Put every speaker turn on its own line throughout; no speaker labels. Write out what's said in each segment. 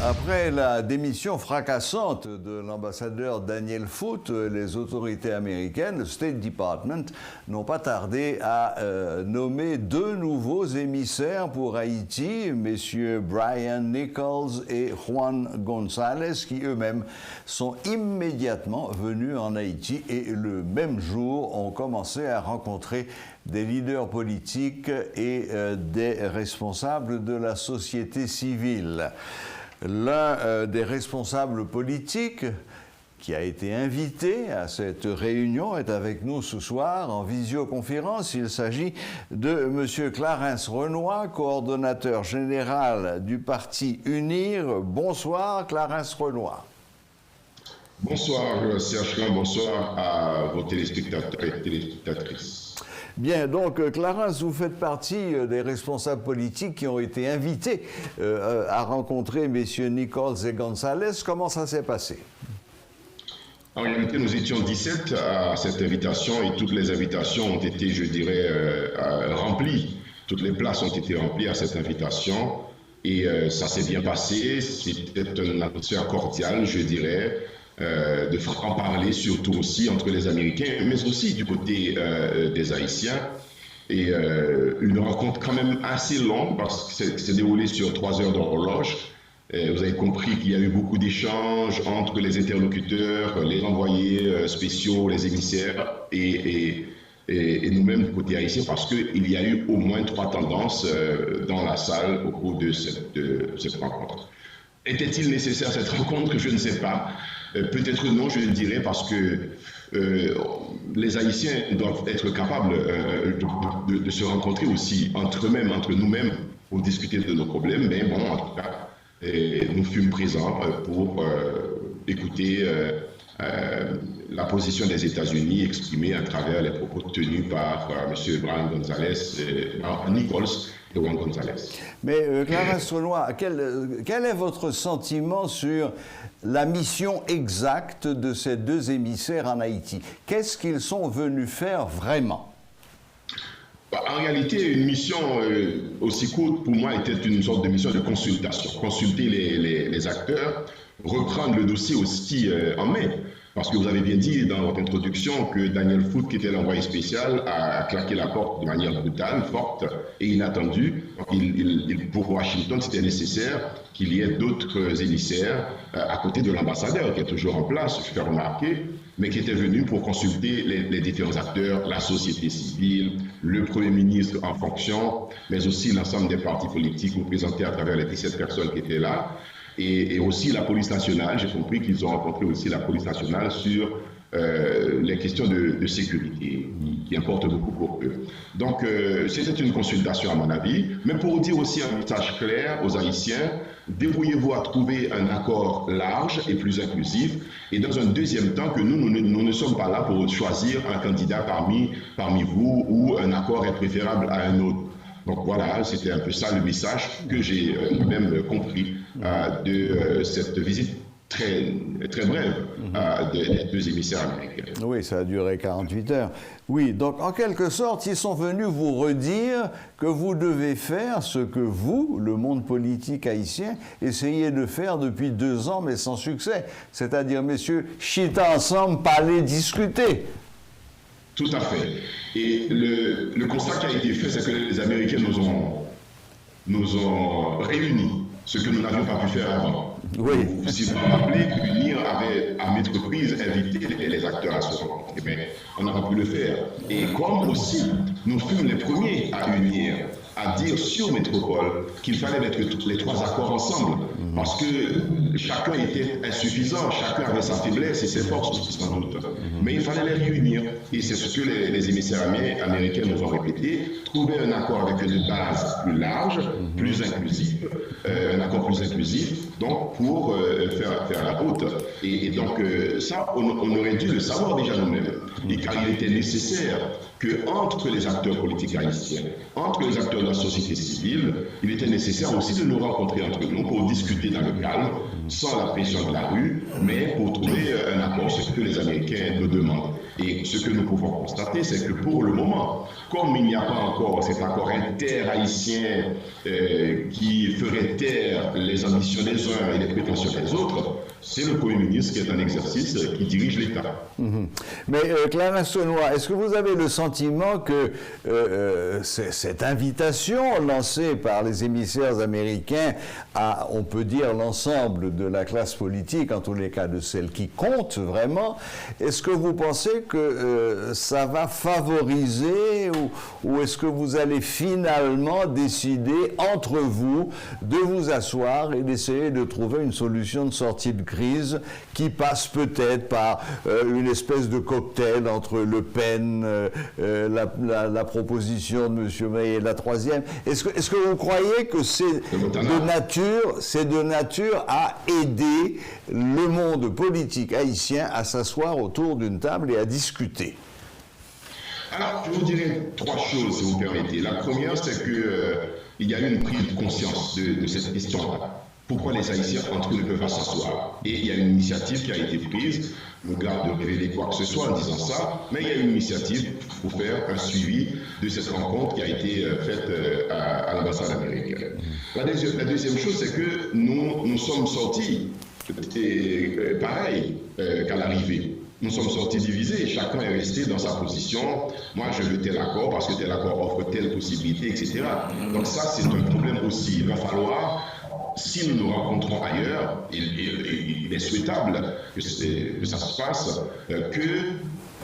Après la démission fracassante de l'ambassadeur Daniel Foote, les autorités américaines, le State Department, n'ont pas tardé à nommer deux nouveaux émissaires pour Haïti, messieurs Brian Nichols et Juan Gonzalez, qui eux-mêmes sont immédiatement venus en Haïti et le même jour ont commencé à rencontrer des leaders politiques et des responsables de la société civile. L'un des responsables politiques qui a été invité à cette réunion est avec nous ce soir en visioconférence. Il s'agit de M. Clarence Renoir, coordonnateur général du parti UNIR. Bonsoir, Clarence Renoir.
Bonsoir, Serge Kahn. Bonsoir à vos téléspectateurs et téléspectatrices.
Bien, donc Clarence, vous faites partie des responsables politiques qui ont été invités à rencontrer messieurs Nichols et Gonzalez. Comment ça s'est passé?
En réalité, nous étions 17 à cette invitation et toutes les invitations ont été, je dirais, remplies. Toutes les places ont été remplies à cette invitation et ça s'est bien passé. C'était une atmosphère cordiale, je dirais. De franc-parler surtout aussi entre les Américains, mais aussi du côté des Haïtiens. Et une rencontre quand même assez longue parce que c'est déroulé sur 3 heures d'horloge. Vous avez compris qu'il y a eu beaucoup d'échanges entre les interlocuteurs, les envoyés spéciaux, les émissaires et nous-mêmes du côté haïtien parce qu'il y a eu au moins 3 tendances dans la salle au cours de cette rencontre. Était-il nécessaire cette rencontre? Je ne sais pas. Peut-être non, je le dirais, parce que les Haïtiens doivent être capables de se rencontrer aussi entre eux-mêmes, entre nous-mêmes, pour discuter de nos problèmes. Mais bon, en tout cas, nous fûmes présents pour écouter la position des États-Unis exprimée à travers les propos tenus par M. Brian Gonzalez, Nichols et Juan Gonzalez.
Mais Clarence Renoir, quel est votre sentiment sur la mission exacte de ces deux émissaires en Haïti? Qu'est-ce qu'ils sont venus faire vraiment?
En réalité, une mission aussi courte, pour moi, était une sorte de mission de consultation. Consulter les acteurs, reprendre le dossier aussi en main. Parce que vous avez bien dit dans votre introduction que Daniel Foote, qui était l'envoyé spécial, a claqué la porte de manière brutale, forte et inattendue. Donc pour Washington, c'était nécessaire qu'il y ait d'autres émissaires à côté de l'ambassadeur qui est toujours en place, je fais remarquer, mais qui était venu pour consulter les différents acteurs, la société civile, le Premier ministre en fonction, mais aussi l'ensemble des partis politiques représentés à travers les 17 personnes qui étaient là. Et aussi la police nationale, j'ai compris qu'ils ont rencontré aussi la police nationale sur les questions de sécurité qui importent beaucoup pour eux. Donc c'était une consultation à mon avis, mais pour dire aussi un message clair aux Haïtiens, débrouillez-vous à trouver un accord large et plus inclusif, et dans un deuxième temps que nous ne sommes pas là pour choisir un candidat parmi vous ou un accord est préférable à un autre. Donc voilà, c'était un peu ça le message que j'ai même compris de cette visite très brève des deux émissaires américains.
Oui, ça a duré 48 heures. Oui, donc en quelque sorte, ils sont venus vous redire que vous devez faire ce que vous, le monde politique haïtien, essayez de faire depuis 2 ans, mais sans succès. C'est-à-dire, messieurs, chita ensemble, parler, discuter.
Tout à fait. Et le constat qui a été fait, c'est que les Américains nous ont réunis, ce que nous n'avions pas pu faire avant.
Oui.
Si vous vous rappelez, l'UNIR avait à maintes reprises invité les acteurs à se rencontrer, mais on n'a pas pu le faire. Et comme aussi, nous fûmes les premiers à unir, à dire sur Métropole qu'il fallait mettre les 3 accords ensemble, parce que chacun était insuffisant, chacun avait sa faiblesse et ses forces aussi sans doute. Mais il fallait les réunir, et c'est ce que les émissaires américains nous ont répété, trouver un accord avec une base plus large, plus inclusive, un accord plus inclusif, donc pour faire la route. Et donc ça, on aurait dû le savoir déjà nous-mêmes, et car il était nécessaire que entre les acteurs politiques haïtiens, entre les acteurs la société civile, il était nécessaire aussi de nous rencontrer entre nous pour discuter dans le calme, sans la pression de la rue, mais pour trouver un accord, ce que les Américains nous demandent. Et ce que nous pouvons constater, c'est que pour le moment, comme il n'y a pas encore cet accord inter-haïtien qui ferait taire les ambitions des uns et les prétentions des autres, c'est le Premier ministre qui est en exercice qui dirige l'État.
Mais Clarence Saunoy, est-ce que vous avez le sentiment que cette invitation lancée par les émissaires américains à, on peut dire, l'ensemble de la classe politique, en tous les cas de celle qui compte vraiment, est-ce que vous pensez que ça va favoriser ou est-ce que vous allez finalement décider entre vous de vous asseoir et d'essayer de trouver une solution de sortie de crise qui passe peut-être par une espèce de cocktail entre Le Pen, la proposition de M. May et la troisième. Est-ce que vous croyez que c'est de nature à aider le monde politique haïtien à s'asseoir autour d'une table et à discuter?
Alors, je vous dirais trois choses, si vous permettez. La première, c'est qu'il y a eu une prise de conscience de cette question-là. Pourquoi les Haïtiens entre eux ne peuvent pas s'asseoir? Et il y a une initiative qui a été prise, je me garde de révéler quoi que ce soit en disant ça, mais il y a une initiative pour faire un suivi de cette rencontre qui a été faite à l'ambassade américaine. La deuxième chose, c'est que nous sommes sortis, pareil qu'à l'arrivée. Nous sommes sortis divisés, chacun est resté dans sa position. Moi, je veux tel accord parce que tel accord offre telle possibilité, etc. Donc ça, c'est un problème aussi. Il va falloir, si nous nous rencontrons ailleurs, il est souhaitable que ça se passe, que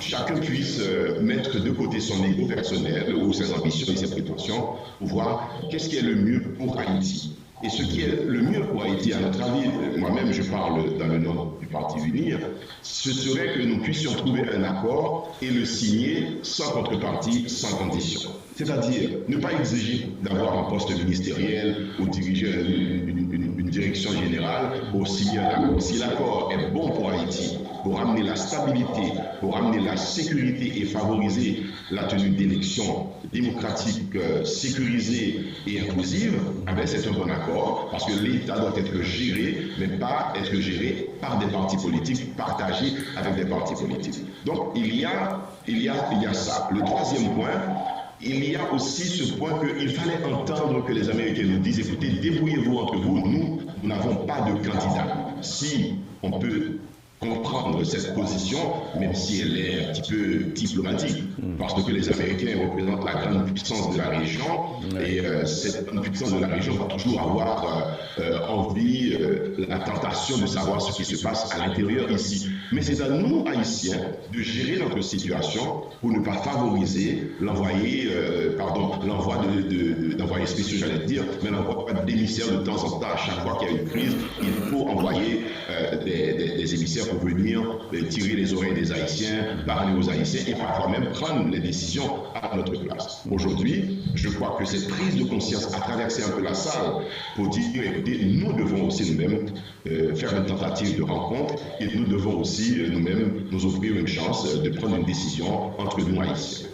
chacun puisse mettre de côté son ego personnel ou ses ambitions et ses prétentions pour voir qu'est-ce qui est le mieux pour Haïti. Et ce qui est le mieux pour Haïti, à notre avis, moi-même je parle dans le nom du Parti Unir, ce serait que nous puissions trouver un accord et le signer sans contrepartie, sans condition. C'est-à-dire ne pas exiger d'avoir un poste ministériel ou diriger une direction générale pour signer un accord. Si l'accord est bon pour Haïti, pour amener la stabilité, pour amener la sécurité et favoriser la tenue d'élections démocratiques, sécurisées et inclusives, c'est un bon accord parce que l'État doit être géré, mais pas être géré par des partis politiques, partagés avec des partis politiques. Donc il y a ça. Le troisième point, il y a aussi ce point qu'il fallait entendre que les Américains nous disent, écoutez, débrouillez-vous entre vous, nous n'avons pas de candidat. Si on peut comprendre cette position, même si elle est un petit peu diplomatique, parce que les Américains représentent la grande puissance de la région, et cette grande puissance de la région va toujours avoir envie, la tentation de savoir ce qui se passe à l'intérieur ici. Mais c'est à nous, Haïtiens, de gérer notre situation pour ne pas favoriser l'envoi d'envoyés spéciaux, j'allais dire, mais l'envoi d'émissaires de temps en temps. À chaque fois qu'il y a une crise, il faut envoyer des émissaires pour venir tirer les oreilles des Haïtiens, parler aux Haïtiens et parfois même prendre les décisions à notre place. Aujourd'hui, je crois que cette prise de conscience a traversé un peu la salle pour dire, écoutez, nous devons aussi nous-mêmes faire une tentative de rencontre et nous devons aussi nous-mêmes nous offrir une chance de prendre une décision entre nous Haïtiens.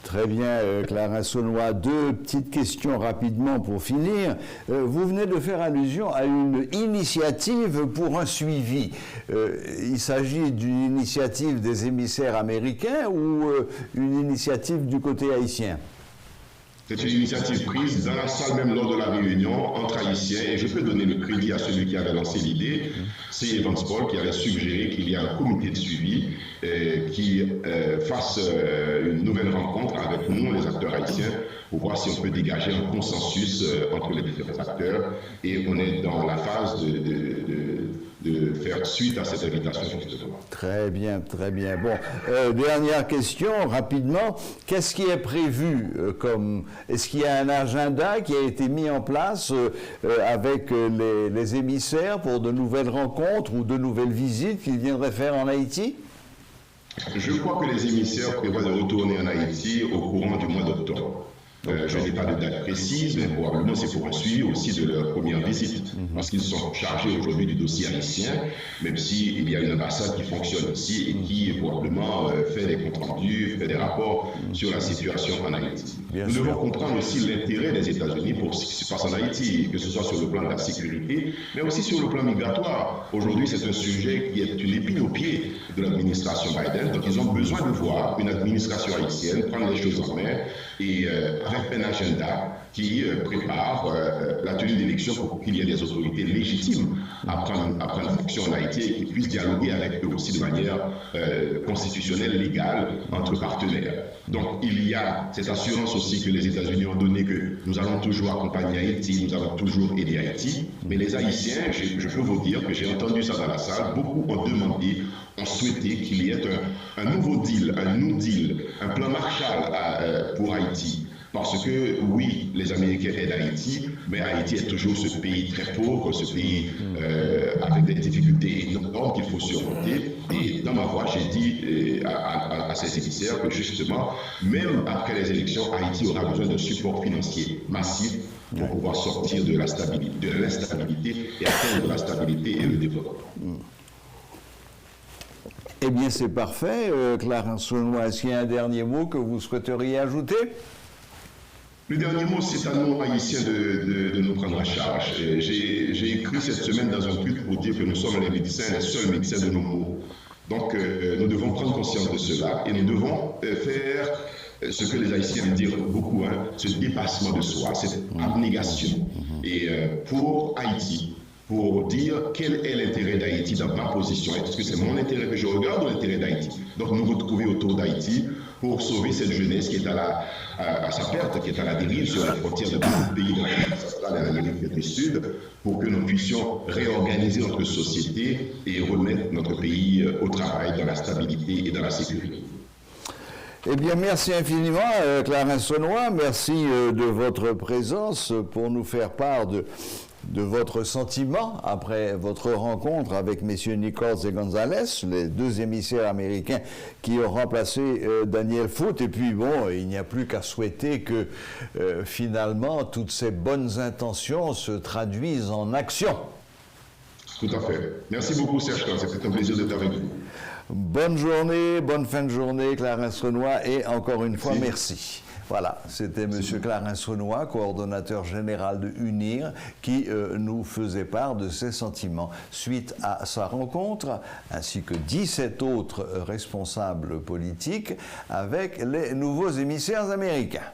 Très bien, Clarence Saunoy. Deux petites questions rapidement pour finir. Vous venez de faire allusion à une initiative pour un suivi. Il s'agit d'une initiative des émissaires américains ou une initiative du côté haïtien?
C'est une initiative prise dans la salle même lors de la réunion entre Haïtiens, et je peux donner le crédit à celui qui avait lancé l'idée, c'est Evans Paul qui avait suggéré qu'il y ait un comité de suivi qui fasse une nouvelle rencontre avec nous, les acteurs haïtiens, pour voir si on peut dégager un consensus entre les différents acteurs, et on est dans la phase de faire suite à cette invitation.
Très bien, très bien. Bon, dernière question, rapidement. Qu'est-ce qui est prévu Est-ce qu'il y a un agenda qui a été mis en place avec les émissaires pour de nouvelles rencontres ou de nouvelles visites qu'ils viendraient faire en Haïti?
Je crois que les émissaires prévoient de retourner en Haïti au courant du mois d'octobre. Je n'ai pas de date précise, mais probablement c'est pour un suivi aussi de leur première visite, parce qu'ils sont chargés aujourd'hui du dossier haïtien, même s'il y a une ambassade qui fonctionne ici et qui probablement fait des comptes rendus, fait des rapports sur la situation en Haïti. Nous devons comprendre aussi l'intérêt des États-Unis pour ce qui se passe en Haïti, que ce soit sur le plan de la sécurité, mais aussi sur le plan migratoire. Aujourd'hui, c'est un sujet qui est une épine au pied de l'administration Biden, donc ils ont besoin de voir une administration haïtienne prendre les choses en main et avec un agenda qui prépare la tenue d'élections pour qu'il y ait des autorités légitimes à prendre fonction en Haïti et qui puissent dialoguer avec eux aussi de manière constitutionnelle, légale, entre partenaires. Donc il y a cette assurance aussi que les États-Unis ont donnée que nous allons toujours accompagner Haïti, nous allons toujours aider Haïti, mais les Haïtiens, je peux vous dire que j'ai entendu ça dans la salle, beaucoup ont demandé, ont souhaité qu'il y ait un nouveau deal, un New Deal, un plan Marshall pour Haïti. Parce que, oui, les Américains aident Haïti, mais Haïti est toujours ce pays très pauvre, ce pays avec des difficultés énormes qu'il faut surmonter. Et dans ma voix, j'ai dit à ces émissaires que justement, même après les élections, Haïti aura besoin d'un support financier massif pour pouvoir sortir de l'instabilité et atteindre la stabilité et le développement.
Eh bien, c'est parfait. Clarence Saunois, est-ce qu'il y a un dernier mot que vous souhaiteriez ajouter?
Le dernier mot, c'est à nous, Haïtiens, de nous prendre en charge. J'ai écrit cette semaine dans un tweet pour dire que nous sommes les médecins, les seuls médecins de nos maux. Donc, nous devons prendre conscience de cela et nous devons faire ce que les Haïtiens aiment dire beaucoup, ce dépassement de soi, cette abnégation. Et pour Haïti, pour dire quel est l'intérêt d'Haïti dans ma position. Est-ce que c'est mon intérêt que je regarde ou l'intérêt d'Haïti? Donc nous retrouver autour d'Haïti pour sauver cette jeunesse qui est à sa perte, qui est à la dérive sur les frontières de beaucoup de pays de l'Amérique centrale et de l'Amérique du Sud, pour que nous puissions réorganiser notre société et remettre notre pays au travail dans la stabilité et dans la sécurité.
Eh bien, merci infiniment, Clarence Saunois. Merci de votre présence pour nous faire part de votre sentiment après votre rencontre avec messieurs Nichols et Gonzalez, les deux émissaires américains qui ont remplacé Daniel Foote. Et puis bon, il n'y a plus qu'à souhaiter que finalement toutes ces bonnes intentions se traduisent en action.
Tout à fait. Merci beaucoup Serge, c'était un plaisir d'être avec vous.
Bonne journée, bonne fin de journée Clarence Saunois et encore une fois merci. Voilà, c'était M. Clarence Saunois, coordonnateur général de UNIR, qui nous faisait part de ses sentiments suite à sa rencontre, ainsi que 17 autres responsables politiques avec les nouveaux émissaires américains.